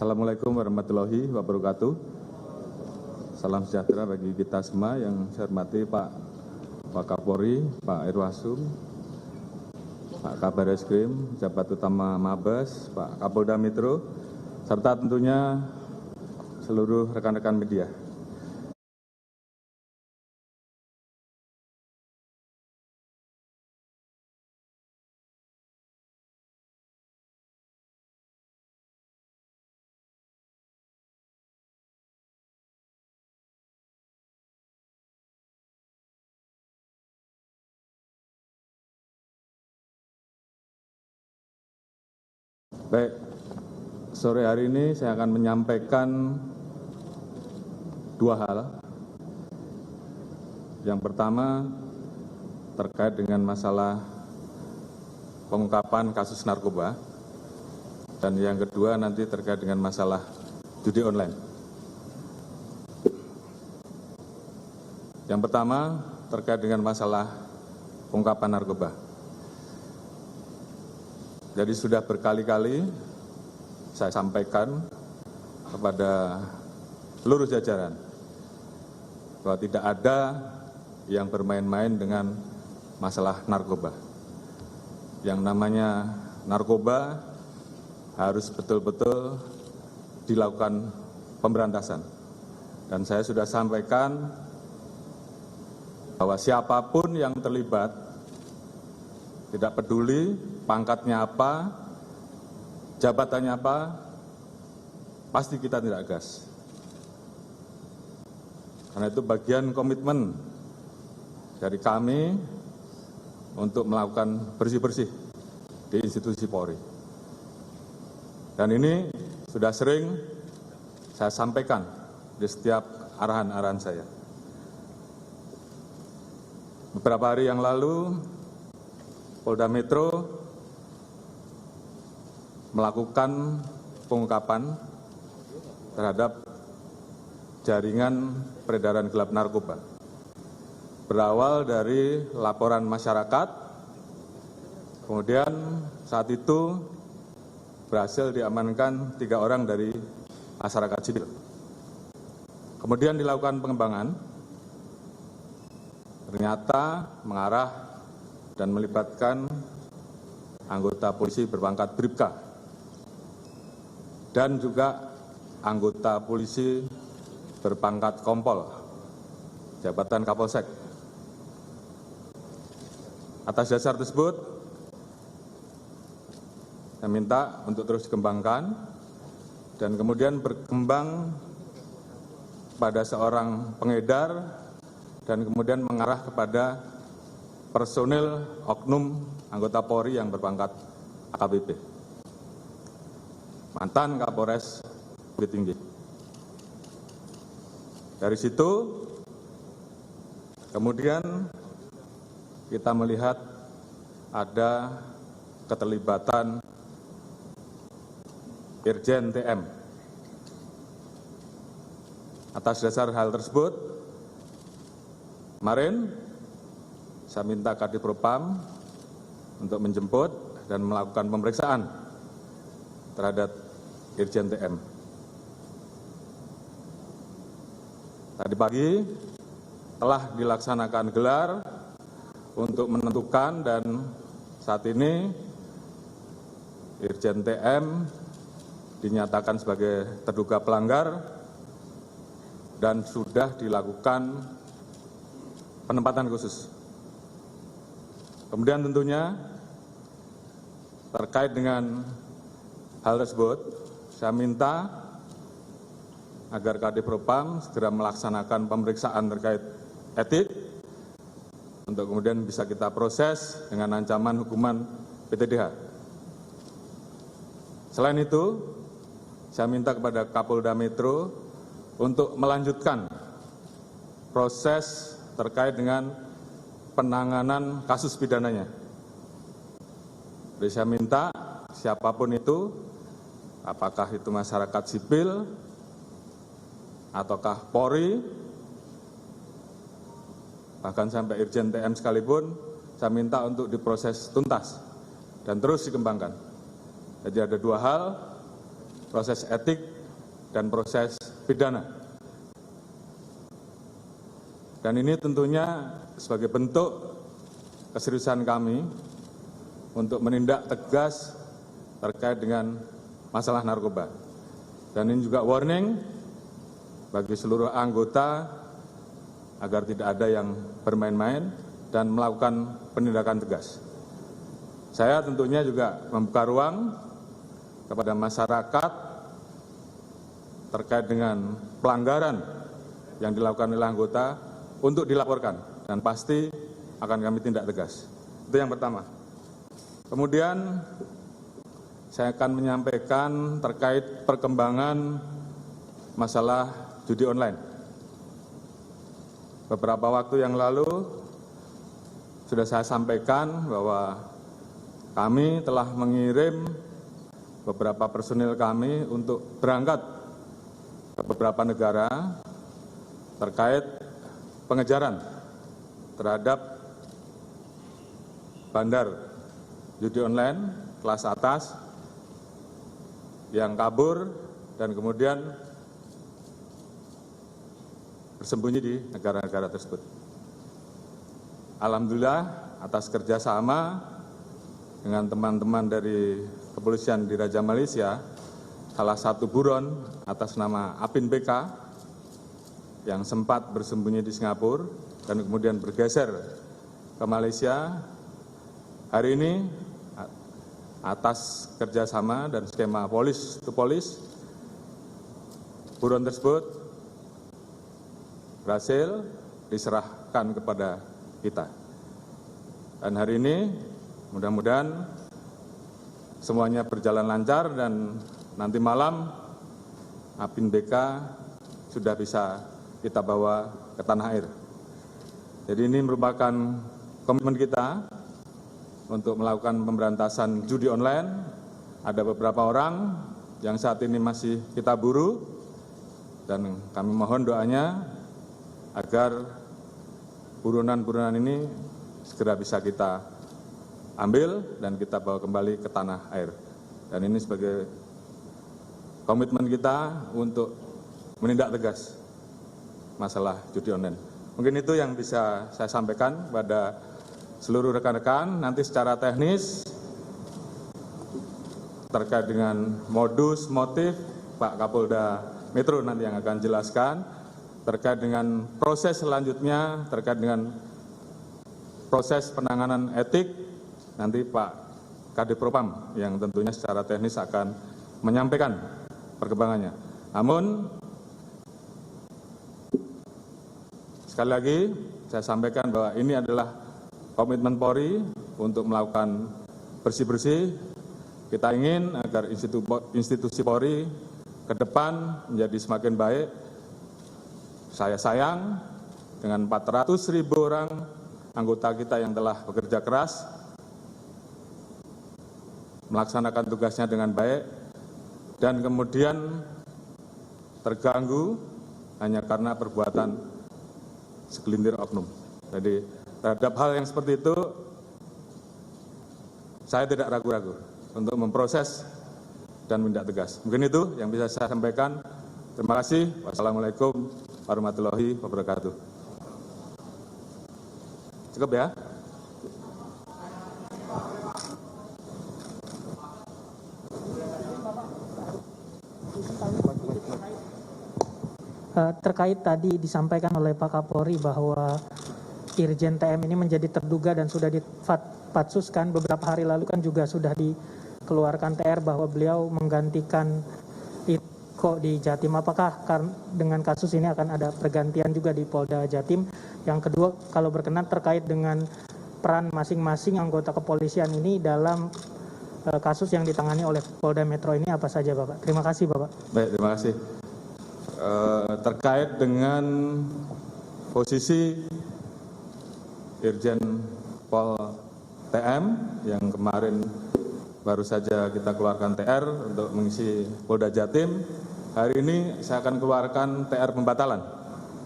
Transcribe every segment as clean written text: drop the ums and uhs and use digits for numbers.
Assalamualaikum warahmatullahi wabarakatuh. Salam sejahtera bagi kita semua. Yang saya hormati Pak Wakapolri, Pak Irwasum, Pak Kabar Eskrim, Jabat Utama Mabes, Pak Kapolda Metro, serta tentunya seluruh rekan-rekan media. Baik, sore hari ini saya akan menyampaikan dua hal. Yang pertama terkait dengan masalah pengungkapan kasus narkoba, dan yang kedua nanti terkait dengan masalah judi online. Yang pertama terkait dengan masalah pengungkapan narkoba. Jadi sudah berkali-kali saya sampaikan kepada seluruh jajaran bahwa tidak ada yang bermain-main dengan masalah narkoba. Yang namanya narkoba harus betul-betul dilakukan pemberantasan. Dan saya sudah sampaikan bahwa siapapun yang terlibat, tidak peduli pangkatnya apa, jabatannya apa, pasti kita tidak gas. Karena itu bagian komitmen dari kami untuk melakukan bersih-bersih di institusi Polri. Dan ini sudah sering saya sampaikan di setiap arahan-arahan saya. Beberapa hari yang lalu, Polda Metro melakukan pengungkapan terhadap jaringan peredaran gelap narkoba. Berawal dari laporan masyarakat, kemudian saat itu berhasil diamankan 3 orang dari masyarakat sipil. Kemudian dilakukan pengembangan, ternyata mengarah dan melibatkan anggota polisi berpangkat Bribka dan juga anggota polisi berpangkat Kompol, jabatan Kapolsek. Atas dasar tersebut, saya minta untuk terus dikembangkan dan kemudian berkembang pada seorang pengedar dan kemudian mengarah kepada personil oknum anggota Polri yang berpangkat AKBP, mantan Kapolres Bukit Tinggi. Dari situ kemudian kita melihat ada keterlibatan Irjen TM. Atas dasar hal tersebut, kemarin saya minta Kadipropam untuk menjemput dan melakukan pemeriksaan terhadap Irjen TM. Tadi pagi telah dilaksanakan gelar untuk menentukan dan saat ini Irjen TM dinyatakan sebagai terduga pelanggar dan sudah dilakukan penempatan khusus. Kemudian tentunya terkait dengan hal tersebut, saya minta agar Kadipropam segera melaksanakan pemeriksaan terkait etik untuk kemudian bisa kita proses dengan ancaman hukuman PTDH. Selain itu, saya minta kepada Kapolda Metro untuk melanjutkan proses terkait dengan penanganan kasus pidananya. Jadi saya minta siapapun itu, apakah itu masyarakat sipil, ataukah Polri, bahkan sampai Irjen TM sekalipun, saya minta untuk diproses tuntas dan terus dikembangkan. Jadi ada dua hal, proses etik dan proses pidana. Dan ini tentunya sebagai bentuk keseriusan kami untuk menindak tegas terkait dengan masalah narkoba. Dan ini juga warning bagi seluruh anggota agar tidak ada yang bermain-main dan melakukan penindakan tegas. Saya tentunya juga membuka ruang kepada masyarakat terkait dengan pelanggaran yang dilakukan oleh anggota untuk dilaporkan dan pasti akan kami tindak tegas. Itu yang pertama. Kemudian saya akan menyampaikan terkait perkembangan masalah judi online. Beberapa waktu yang lalu sudah saya sampaikan bahwa kami telah mengirim beberapa personil kami untuk berangkat ke beberapa negara terkait pengejaran terhadap bandar judi online kelas atas yang kabur dan kemudian bersembunyi di negara-negara tersebut. Alhamdulillah atas kerjasama dengan teman-teman dari kepolisian di Raja Malaysia, salah satu buron atas nama Apin BK yang sempat bersembunyi di Singapura dan kemudian bergeser ke Malaysia, hari ini atas kerjasama dan skema polis to polis, buron tersebut berhasil diserahkan kepada kita. Dan hari ini mudah-mudahan semuanya berjalan lancar dan nanti malam Apin BK sudah bisa kita bawa ke tanah air. Jadi ini merupakan komitmen kita untuk melakukan pemberantasan judi online. Ada beberapa orang yang saat ini masih kita buru dan kami mohon doanya agar buronan-buronan ini segera bisa kita ambil dan kita bawa kembali ke tanah air. Dan ini sebagai komitmen kita untuk menindak tegas masalah judi online. Mungkin itu yang bisa saya sampaikan pada seluruh rekan-rekan. Nanti secara teknis terkait dengan modus, motif, Pak Kapolda Metro nanti yang akan jelaskan. Terkait dengan proses selanjutnya, terkait dengan proses penanganan etik, nanti Pak Kadif Propam yang tentunya secara teknis akan menyampaikan perkembangannya. Namun, sekali lagi saya sampaikan bahwa ini adalah komitmen Polri untuk melakukan bersih-bersih. Kita ingin agar institusi Polri ke depan menjadi semakin baik. Saya sayang dengan 400.000 orang anggota kita yang telah bekerja keras, melaksanakan tugasnya dengan baik, dan kemudian terganggu hanya karena perbuatan segelintir oknum. Jadi terhadap hal yang seperti itu, saya tidak ragu-ragu untuk memproses dan menindak tegas. Mungkin itu yang bisa saya sampaikan. Terima kasih. Wassalamualaikum warahmatullahi wabarakatuh. Cukup ya? Terkait tadi disampaikan oleh Pak Kapolri bahwa Irjen TM ini menjadi terduga dan sudah dipatsuskan beberapa hari lalu kan juga sudah dikeluarkan TR bahwa beliau menggantikan Iko di Jatim. Apakah dengan kasus ini akan ada pergantian juga di Polda Jatim? Yang kedua, kalau berkenan terkait dengan peran masing-masing anggota kepolisian ini dalam kasus yang ditangani oleh Polda Metro ini apa saja, Bapak? Terima kasih, Bapak. Baik, terima kasih. Terkait dengan posisi Irjen Pol TM yang kemarin baru saja kita keluarkan TR untuk mengisi Polda Jatim, hari ini saya akan keluarkan TR pembatalan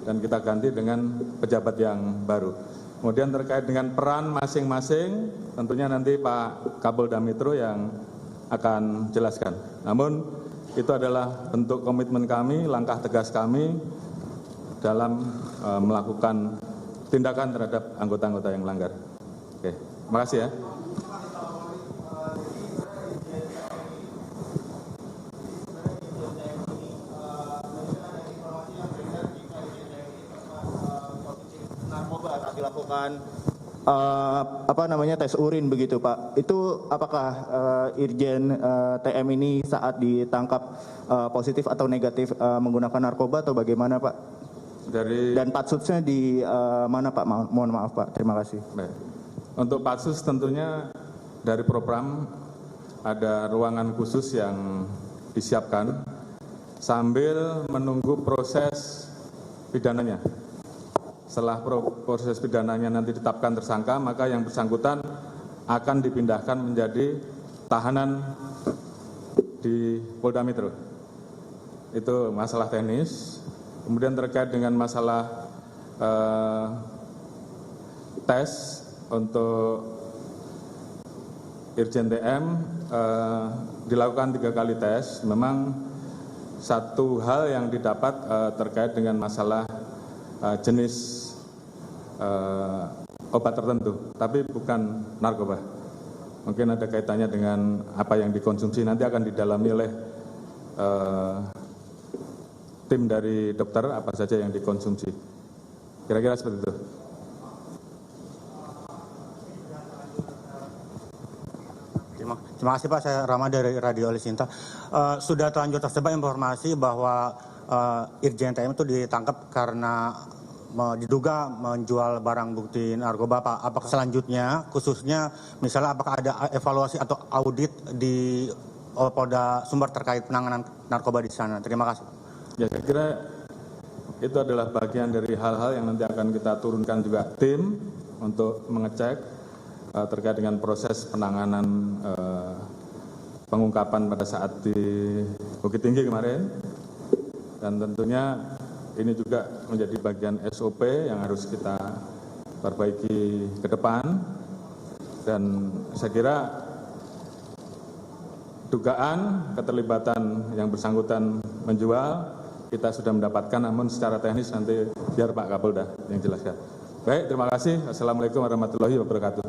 dan kita ganti dengan pejabat yang baru. Kemudian terkait dengan peran masing-masing, tentunya nanti Pak Kapolda Metro yang akan jelaskan. Namun itu adalah bentuk komitmen kami, langkah tegas kami dalam melakukan tindakan terhadap anggota-anggota yang melanggar. Oke, terima kasih ya. Dilakukan tes urin begitu Pak. Itu apakah Irjen TM ini saat ditangkap positif atau negatif menggunakan narkoba atau bagaimana Pak? Dan patsusnya di mana Pak? Mohon maaf Pak. Terima kasih. Baik. Untuk patsus tentunya dari Propram ada ruangan khusus yang disiapkan sambil menunggu proses pidananya. Setelah proses pidananya nanti ditetapkan tersangka, maka yang bersangkutan akan dipindahkan menjadi tahanan di Polda Metro. Itu masalah teknis. Kemudian terkait dengan masalah tes untuk Irjen TM dilakukan 3 kali tes. Memang satu hal yang didapat terkait dengan masalah jenis obat tertentu, tapi bukan narkoba. Mungkin ada kaitannya dengan apa yang dikonsumsi, nanti akan didalami oleh tim dari dokter apa saja yang dikonsumsi. Kira-kira seperti itu. Terima kasih Pak, saya Rama dari Radio Alisinta. Sudah terlanjur tersebar informasi bahwa Irjen TM itu ditangkap karena diduga menjual barang bukti narkoba Pak. Apakah selanjutnya khususnya misalnya apakah ada evaluasi atau audit di Polda Sumber terkait penanganan narkoba di sana? Terima kasih. Ya, saya kira itu adalah bagian dari hal-hal yang nanti akan kita turunkan juga tim untuk mengecek terkait dengan proses penanganan pengungkapan pada saat di Bukit Tinggi kemarin. Dan tentunya ini juga menjadi bagian SOP yang harus kita perbaiki ke depan. Dan saya kira dugaan keterlibatan yang bersangkutan menjual kita sudah mendapatkan, namun secara teknis nanti biar Pak Kapolda yang jelaskan. Baik, terima kasih. Assalamualaikum warahmatullahi wabarakatuh.